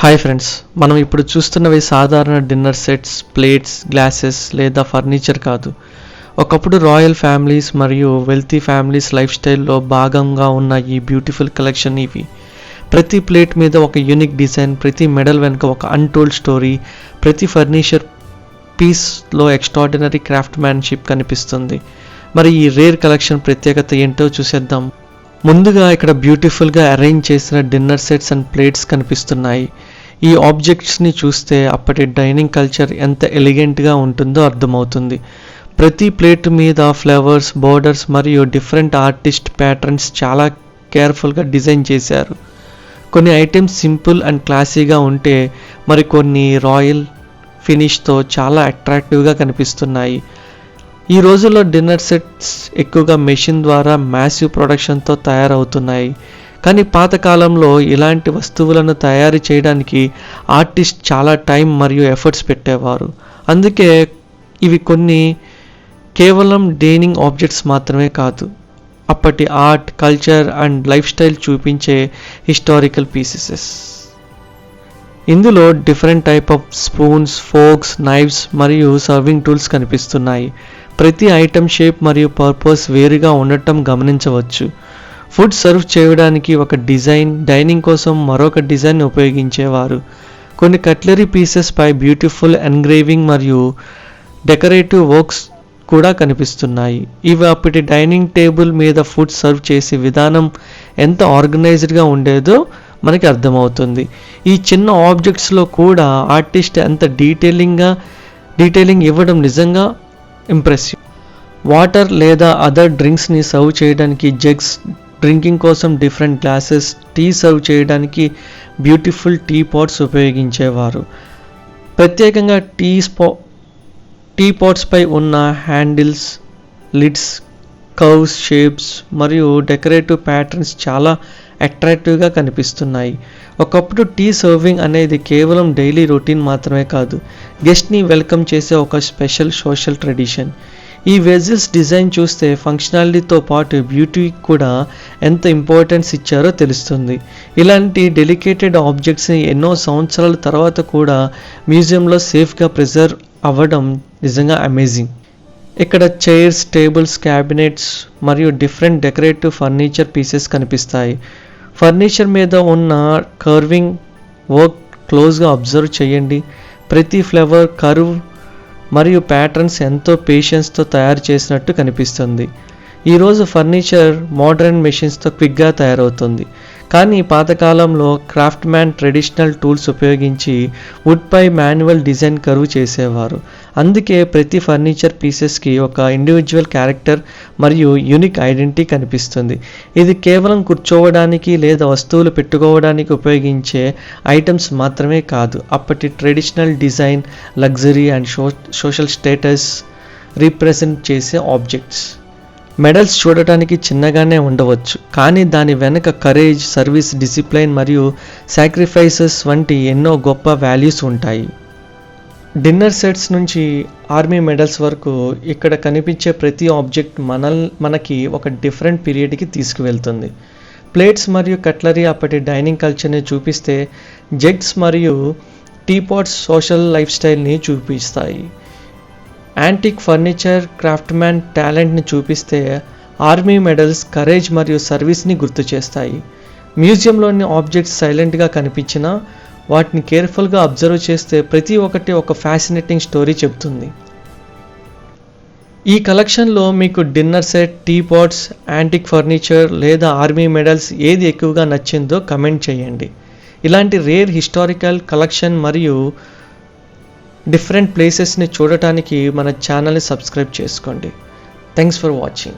Hi friends, మనం ఇప్పుడు చూస్తున్నవి సాధారణ డిన్నర్ సెట్స్, ప్లేట్స్, గ్లాసెస్ లేదా ఫర్నిచర్ కాదు. ఒకప్పుడు రాయల్ ఫ్యామిలీస్ మరియు వెల్తీ ఫ్యామిలీస్ లైఫ్ స్టైల్లో భాగంగా ఉన్న ఈ బ్యూటిఫుల్ కలెక్షన్ ఇవి. ప్రతి ప్లేట్ మీద ఒక యూనిక్ డిజైన్, ప్రతి మెడల్ వెనుక ఒక అన్టోల్డ్ స్టోరీ, ప్రతి ఫర్నిచర్ పీస్లో ఎక్స్ట్రాడినరీ క్రాఫ్ట్ మ్యాన్షిప్ కనిపిస్తుంది. మరి ఈ రేర్ కలెక్షన్ ప్రత్యేకత ఏంటో చూసేద్దాం. ముందుగా ఇక్కడ బ్యూటిఫుల్గా అరేంజ్ చేసిన డిన్నర్ సెట్స్ అండ్ ప్లేట్స్ కనిపిస్తున్నాయి. ఈ ఆబ్జెక్ట్స్ని చూస్తే అప్పటి డైనింగ్ కల్చర్ ఎంత ఎలిగెంట్గా ఉంటుందో అర్థమవుతుంది. ప్రతి ప్లేట్ మీద ఫ్లవర్స్, బోర్డర్స్ మరియు డిఫరెంట్ ఆర్టిస్ట్ ప్యాటర్న్స్ చాలా కేర్ఫుల్గా డిజైన్ చేశారు. కొన్ని ఐటమ్స్ సింపుల్ అండ్ క్లాసీగా ఉంటే మరికొన్ని రాయల్ ఫినిష్తో చాలా అట్రాక్టివ్గా కనిపిస్తున్నాయి. ఈ రోజుల్లో డిన్నర్ సెట్స్ ఎక్కువగా మెషిన్ ద్వారా మ్యాసివ్ ప్రొడక్షన్తో తయారవుతున్నాయి. కానీ పాతకాలంలో ఇలాంటి వస్తువులను తయారు చేయడానికి ఆర్టిస్ట్ చాలా టైం మరియు ఎఫర్ట్స్ పెట్టేవారు. అందుకే ఇవి కొన్ని కేవలం డైనింగ్ ఆబ్జెక్ట్స్ మాత్రమే కాదు, అప్పటి art, culture and life style చూపించే హిస్టారికల్ పీసెస్. ఇందులో different type of spoons, forks, knifes మరియు సర్వింగ్ టూల్స్ కనిపిస్తున్నాయి. ప్రతి ఐటమ్ షేప్ మరియు పర్పస్ వేరుగా ఉండటం గమనించవచ్చు. ఫుడ్ సర్వ్ చేయడానికి ఒక డిజైన్, డైనింగ్ కోసం మరొక డిజైన్ ఉపయోగించేవారు. కొన్ని కట్లరీ పీసెస్ పై బ్యూటిఫుల్ ఎన్గ్రేవింగ్ మరియు డెకరేటివ్ వర్క్స్ కూడా కనిపిస్తున్నాయి. ఇవి అప్పటి డైనింగ్ టేబుల్ మీద ఫుడ్ సర్వ్ చేసే విధానం ఎంత ఆర్గనైజ్డ్గా ఉండేదో మనకి అర్థమవుతుంది. ఈ చిన్న ఆబ్జెక్ట్స్లో కూడా ఆర్టిస్ట్ ఎంత డీటెయిలింగ్ ఇవ్వడం నిజంగా ఇంప్రెసివ్. వాటర్ లేదా అదర్ డ్రింక్స్ని సర్వ్ చేయడానికి జగ్స్, డ్రింకింగ్ కోసం డిఫరెంట్ గ్లాసెస్, టీ సర్వ్ చేయడానికి బ్యూటిఫుల్ టీ పాట్స్ ఉపయోగించేవారు. ప్రత్యేకంగా టీ పాట్స్ పై ఉన్న హ్యాండిల్స్, లిడ్స్, కర్వ్స్, షేప్స్ మరియు డెకరేటివ్ ప్యాటర్న్స్ చాలా అట్రాక్టివ్గా కనిపిస్తున్నాయి. ఒకప్పుడు టీ సర్వింగ్ అనేది కేవలం డైలీ రొటీన్ మాత్రమే కాదు, గెస్ట్ని వెల్కమ్ చేసే ఒక స్పెషల్ సోషల్ ట్రెడిషన్. ఈ వెజిల్స్ డిజైన్ చూస్తే ఫంక్షనాలిటీతో పాటు బ్యూటీకి కూడా ఎంత ఇంపార్టెన్స్ ఇచ్చారో తెలుస్తుంది. ఇలాంటి డెలికేటెడ్ ఆబ్జెక్ట్స్ని ఎన్నో సంవత్సరాల తర్వాత కూడా మ్యూజియంలో సేఫ్గా ప్రిజర్వ్ అవ్వడం నిజంగా అమేజింగ్. ఇక్కడ చైర్స్, టేబుల్స్, క్యాబినెట్స్ మరియు డిఫరెంట్ డెకరేటివ్ ఫర్నిచర్ పీసెస్ కనిపిస్తాయి. ఫర్నిచర్ మీద ఉన్న కర్వింగ్ వర్క్ క్లోజ్గా అబ్జర్వ్ చేయండి. ప్రతి ఫ్లవర్, కర్వ్ మరియు ప్యాటర్న్స్ ఎంతో పేషెన్స్తో తయారు చేసినట్టు కనిపిస్తుంది. ఈరోజు ఫర్నిచర్ మోడర్న్ మెషిన్స్తో క్విక్గా తయారవుతుంది, కానీ పాతకాలంలో క్రాఫ్ట్ మ్యాన్ ట్రెడిషనల్ టూల్స్ ఉపయోగించి వుడ్పై మాన్యువల్ డిజైన్ కర్వ్ చేసేవారు. అందుకే ప్రతి ఫర్నిచర్ పీసెస్కి ఒక ఇండివిజువల్ క్యారెక్టర్ మరియు యూనిక్ ఐడెంటిటీ కనిపిస్తుంది. ఇది కేవలం కూర్చోవడానికి లేదా వస్తువులు పెట్టుకోవడానికి ఉపయోగించే ఐటమ్స్ మాత్రమే కాదు, అప్పటి traditional design, luxury and social status represent చేసే ఆబ్జెక్ట్స్. మెడల్స్ చూడటానికి చిన్నగానే ఉండవచ్చు, కానీ దాని వెనుక కరేజ్, సర్వీస్, డిసిప్లైన్ మరియు సాక్రిఫైసెస్ వంటి ఎన్నో గొప్ప వాల్యూస్ ఉంటాయి. డిన్నర్ సెట్స్ నుంచి ఆర్మీ మెడల్స్ వరకు ఇక్కడ కనిపించే ప్రతి ఆబ్జెక్ట్ మనకి ఒక డిఫరెంట్ పీరియడ్కి తీసుకువెళ్తుంది. ప్లేట్స్ మరియు కట్లరీ అప్పటి డైనింగ్ కల్చర్ని చూపిస్తే, జగ్స్ మరియు టీపాట్స్ సోషల్ లైఫ్ స్టైల్ని చూపిస్తాయి. యాంటిక్ ఫర్నిచర్ క్రాఫ్ట్మ్యాన్ టాలెంట్ని చూపిస్తే, ఆర్మీ మెడల్స్ కరేజ్ మరియు సర్వీస్ని గుర్తు చేస్తాయి. మ్యూజియంలోని ఆబ్జెక్ట్స్ సైలెంట్గా కనిపించినా వాటిని కేర్ఫుల్గా అబ్జర్వ్ చేస్తే ప్రతి ఒక్కటి ఒక ఫ్యాసినేటింగ్ స్టోరీ చెప్తుంది. ఈ కలెక్షన్లో మీకు dinner set, tea pots, antique furniture లేదా ఆర్మీ మెడల్స్ ఏది ఎక్కువగా నచ్చిందో కమెంట్ చేయండి. ఇలాంటి రేర్ హిస్టారికల్ కలెక్షన్ మరియు డిఫరెంట్ ప్లేసెస్ని చూడటానికి మన ఛానల్ని సబ్స్క్రైబ్ చేసుకోండి. Thanks for watching.